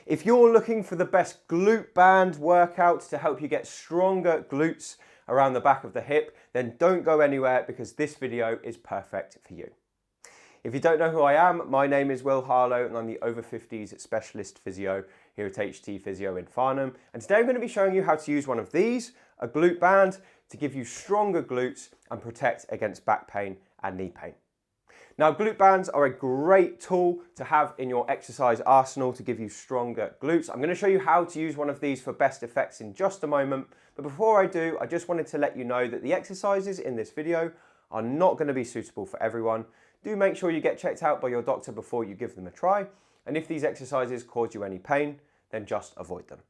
If you're looking for the best glute band workout to help you get stronger glutes around the back of the hip, then don't go anywhere because this video is perfect for you. If you don't know who I am, my name is Will Harlow and I'm the Over-Fifties specialist physio here at HT Physio in Farnham. And today I'm going to be showing you how to use one of these, a glute band, to give you stronger glutes and protect against back pain and knee pain. Now, glute bands are a great tool to have in your exercise arsenal to give you stronger glutes. I'm going to show you how to use one of these for best effects in just a moment. But before I do, I just wanted to let you know that the exercises in this video are not going to be suitable for everyone. Do make sure you get checked out by your doctor before you give them a try. And if these exercises cause you any pain, then just avoid them.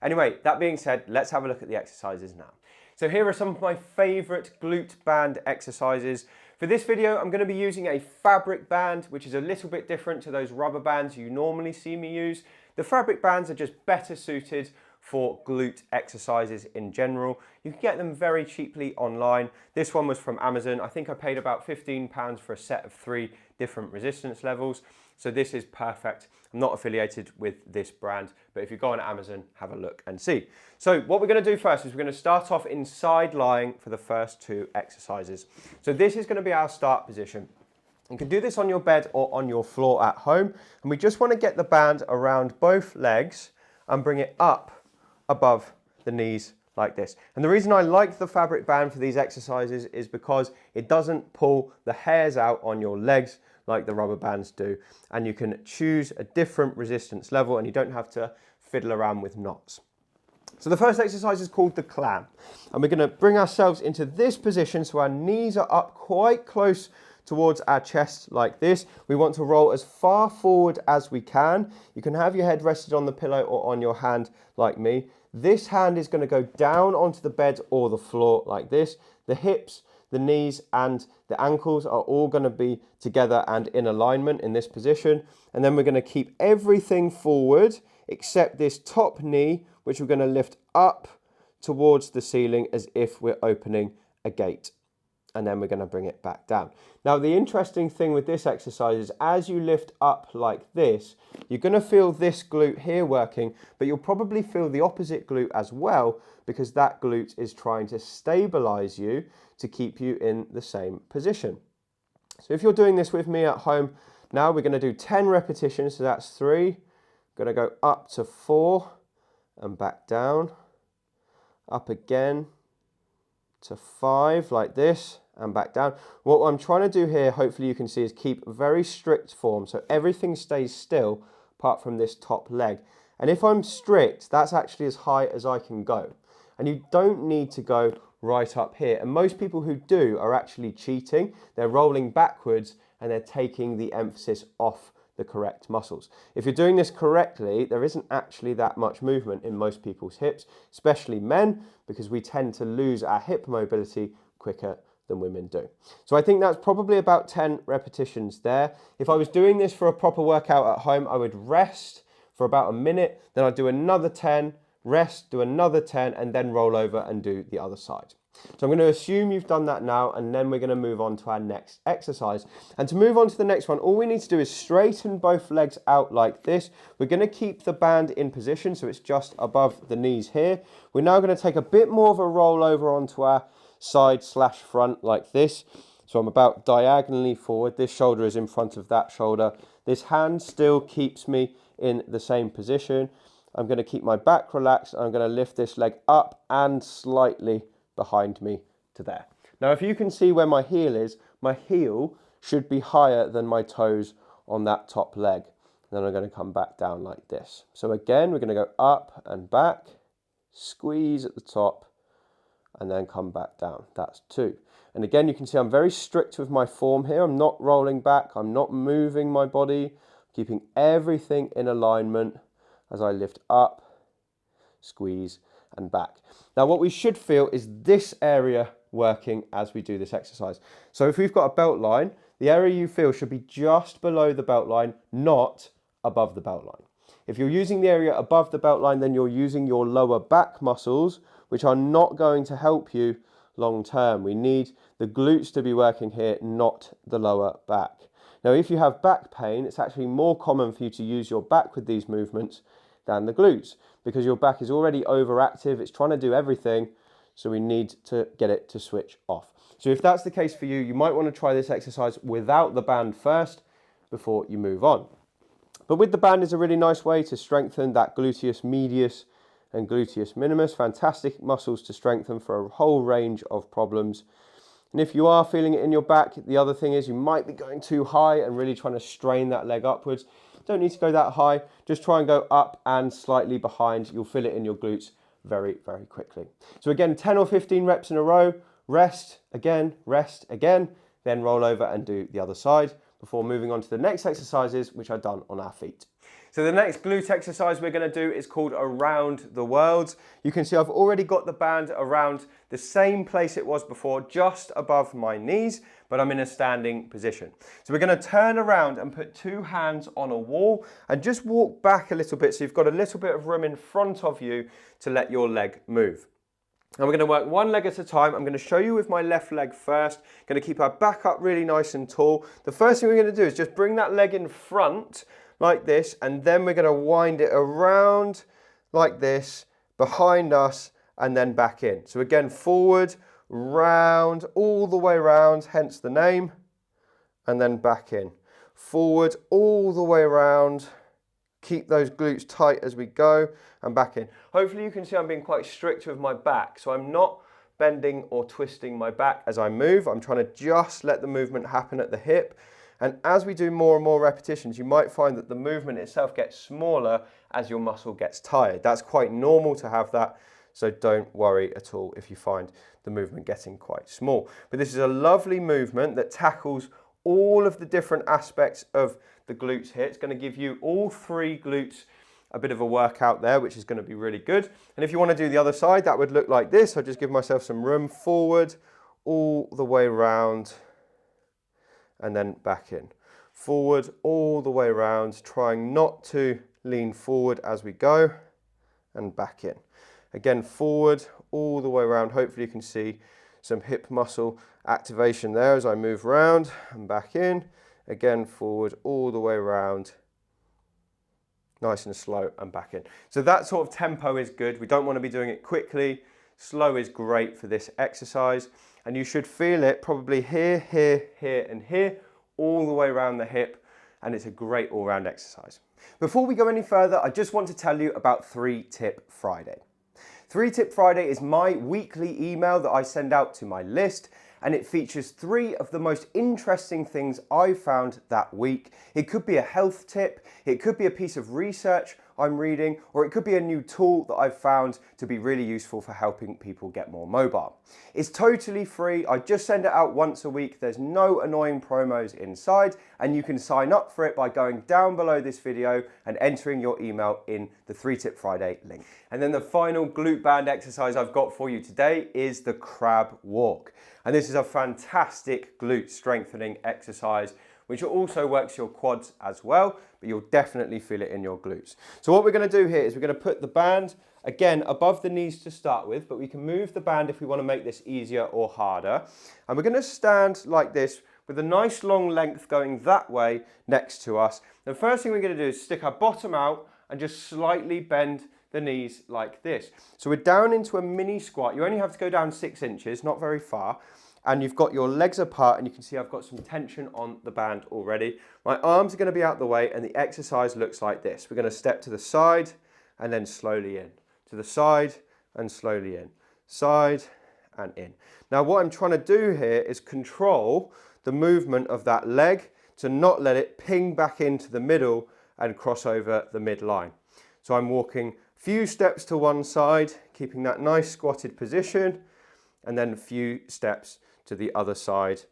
Anyway, that being said, let's have a look at the exercises now. So here are some of my favorite glute band exercises. For this video, I'm going to be using a fabric band, which is a little bit different to those rubber bands you normally see me use. The fabric bands are just better suited for glute exercises in general. You can get them very cheaply online. This one was from Amazon. I think I paid about £15 for a set of 3 different resistance levels. So this is perfect. I'm not affiliated with this brand, but if you go on Amazon, have a look and see. So what we're going to do first is we're going to start off in side lying for the first 2 exercises. So this is going to be our start position. You can do this on your bed or on your floor at home. And we just want to get the band around both legs and bring it up above the knees like this. And the reason I like the fabric band for these exercises is because it doesn't pull the hairs out on your legs like the rubber bands do, and you can choose a different resistance level and you don't have to fiddle around with knots. So the first exercise is called the clam, and we're going to bring ourselves into this position so our knees are up quite close towards our chest like this. We want to roll as far forward as we can. You can have your head rested on the pillow or on your hand like me. This hand is going to go down onto the bed or the floor like this. The hips, the knees and the ankles are all going to be together and in alignment in this position. And then we're going to keep everything forward except this top knee, which we're going to lift up towards the ceiling as if we're opening a gate. And then we're going to bring it back down. Now, the interesting thing with this exercise is as you lift up like this, you're going to feel this glute here working, but you'll probably feel the opposite glute as well, because that glute is trying to stabilize you to keep you in the same position. So if you're doing this with me at home, now we're going to do 10 repetitions. So that's 3, going to go up to 4 and back down, up again to 5 like this and back down. What I'm trying to do here, hopefully you can see, is keep very strict form so everything stays still apart from this top leg. And if I'm strict, that's actually as high as I can go. And you don't need to go right up here. And most people who do are actually cheating. They're rolling backwards and they're taking the emphasis off the correct muscles. If you're doing this correctly, there isn't actually that much movement in most people's hips, especially men, because we tend to lose our hip mobility quicker than women do. So I think that's probably about 10 repetitions there. If I was doing this for a proper workout at home, I would rest for about a minute, then I'd do another 10, rest, do another 10, and then roll over and do the other side. So I'm going to assume you've done that now, and then we're going to move on to our next exercise. And to move on to the next one, all we need to do is straighten both legs out like this. We're going to keep the band in position so it's just above the knees here. We're now going to take a bit more of a roll over onto our side slash front like this. So I'm about diagonally forward. This shoulder is in front of that shoulder. This hand still keeps me in the same position. I'm going to keep my back relaxed. I'm going to lift this leg up and slightly behind me to there. Now, if you can see where my heel should be higher than my toes on that top leg. Then I'm going to come back down like this. So again, we're going to go up and back, squeeze at the top, and then come back down. That's 2. And again, you can see I'm very strict with my form here. I'm not rolling back. I'm not moving my body, keeping everything in alignment as I lift up, squeeze, and back. Now, what we should feel is this area working as we do this exercise. So if we've got a belt line, the area you feel should be just below the belt line, not above the belt line. If you're using the area above the belt line, then you're using your lower back muscles, which are not going to help you long term. We need the glutes to be working here, not the lower back. Now, if you have back pain, it's actually more common for you to use your back with these movements than the glutes because your back is already overactive. It's trying to do everything. So we need to get it to switch off. So if that's the case for you, you might want to try this exercise without the band first before you move on. But with the band is a really nice way to strengthen that gluteus medius and gluteus minimus. Fantastic muscles to strengthen for a whole range of problems. And if you are feeling it in your back, the other thing is you might be going too high and really trying to strain that leg upwards. Don't need to go that high. Just try and go up and slightly behind. You'll feel it in your glutes very, very quickly. So again, 10 or 15 reps in a row, rest again, then roll over and do the other side before moving on to the next exercises, which are done on our feet. So the next glute exercise we're going to do is called Around the World. You can see I've already got the band around the same place it was before, just above my knees, but I'm in a standing position. So we're going to turn around and put two hands on a wall and just walk back a little bit so you've got a little bit of room in front of you to let your leg move. And we're going to work one leg at a time. I'm going to show you with my left leg first. Going to keep our back up really nice and tall. The first thing we're going to do is just bring that leg in front like this, and then we're going to wind it around like this, behind us, and then back in. So again, forward, round, all the way around, hence the name, and then back in. Forward, all the way around. Keep those glutes tight as we go, and back in. Hopefully you can see I'm being quite strict with my back, so I'm not bending or twisting my back as I move. I'm trying to just let the movement happen at the hip. And as we do more and more repetitions, you might find that the movement itself gets smaller as your muscle gets tired. That's quite normal to have that, so don't worry at all if you find the movement getting quite small. But this is a lovely movement that tackles all of the different aspects of the glutes here. It's going to give you all three glutes a bit of a workout there, which is going to be really good. And if you want to do the other side, that would look like this. I'll just give myself some room, forward, all the way around, and then back in. Forward, all the way around, trying not to lean forward as we go, and back in. Again, forward, all the way around. Hopefully you can see some hip muscle activation there as I move around and back in. Again, forward, all the way around, nice and slow, and back in. So that sort of tempo is good. We don't want to be doing it quickly. Slow is great for this exercise. And you should feel it probably here, here, here, and here, all the way around the hip. And it's a great all-round exercise. Before we go any further, I just want to tell you about 3-Tip Friday. 3-Tip Friday is my weekly email that I send out to my list, and it features 3 of the most interesting things I've found that week. It could be a health tip, it could be a piece of research I'm reading, or it could be a new tool that I've found to be really useful for helping people get more mobile. It's totally free. I just send it out once a week. There's no annoying promos inside, and you can sign up for it by going down below this video and entering your email in the 3-Tip Friday link. And then the final glute band exercise I've got for you today is the crab walk. And this is a fantastic glute strengthening exercise, which also works your quads as well, but you'll definitely feel it in your glutes. So what we're going to do here is we're going to put the band, again, above the knees to start with, but we can move the band if we want to make this easier or harder. And we're going to stand like this with a nice long length going that way next to us. The first thing we're going to do is stick our bottom out and just slightly bend the knees like this. So we're down into a mini squat. You only have to go down 6 inches, not very far. And you've got your legs apart, and you can see I've got some tension on the band already. My arms are going to be out the way, and the exercise looks like this. We're going to step to the side and then slowly in. To the side and slowly in. Side and in. Now what I'm trying to do here is control the movement of that leg to not let it ping back into the middle and cross over the midline. So I'm walking a few steps to one side, keeping that nice squatted position, and then a few steps to the other side.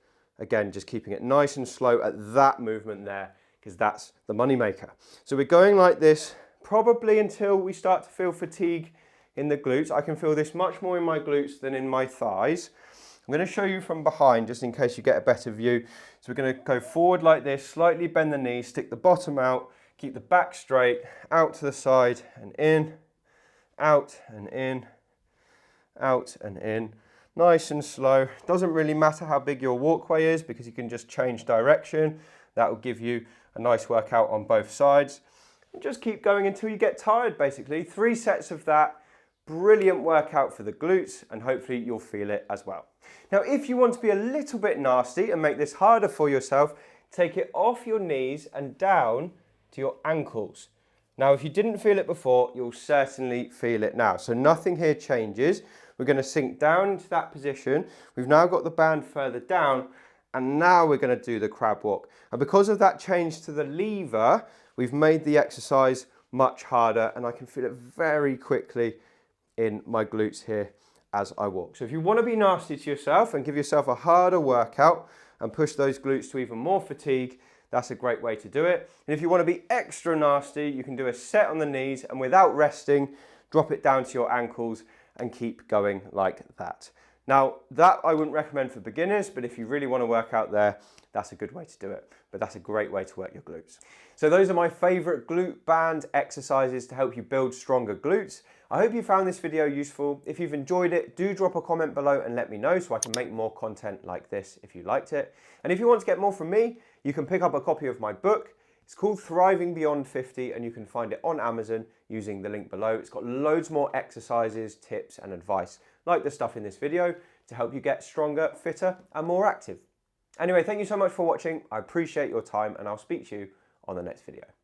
Again, just keeping it nice and slow at that movement there, because that's the money maker. So we're going like this probably until we start to feel fatigue in the glutes. I can feel this much more in my glutes than in my thighs. I'm going to show you from behind just in case you get a better view. So we're going to go forward like this, slightly bend the knees, stick the bottom out, keep the back straight, out to the side and in, out and in, out and in. Nice and slow. Doesn't really matter how big your walkway is because you can just change direction. That will give you a nice workout on both sides. and just keep going until you get tired, basically. 3 sets of that. Brilliant workout for the glutes, and hopefully you'll feel it as well. Now, if you want to be a little bit nasty and make this harder for yourself, take it off your knees and down to your ankles. Now, if you didn't feel it before, you'll certainly feel it now. So nothing here changes. We're going to sink down into that position. We've now got the band further down, and now we're going to do the crab walk. And because of that change to the lever, we've made the exercise much harder, and I can feel it very quickly in my glutes here as I walk. So if you want to be nasty to yourself and give yourself a harder workout and push those glutes to even more fatigue, that's a great way to do it. And if you want to be extra nasty, you can do a set on the knees and without resting, drop it down to your ankles and keep going like that. Now, that I wouldn't recommend for beginners, but if you really want to work out there, that's a good way to do it. But that's a great way to work your glutes. So those are my favorite glute band exercises to help you build stronger glutes. I hope you found this video useful. If you've enjoyed it, do drop a comment below and let me know so I can make more content like this if you liked it. And if you want to get more from me, you can pick up a copy of my book. It's called Thriving Beyond 50, and you can find it on Amazon using the link below. It's got loads more exercises, tips and advice like the stuff in this video to help you get stronger, fitter and more active. Anyway, thank you so much for watching. I appreciate your time, and I'll speak to you on the next video.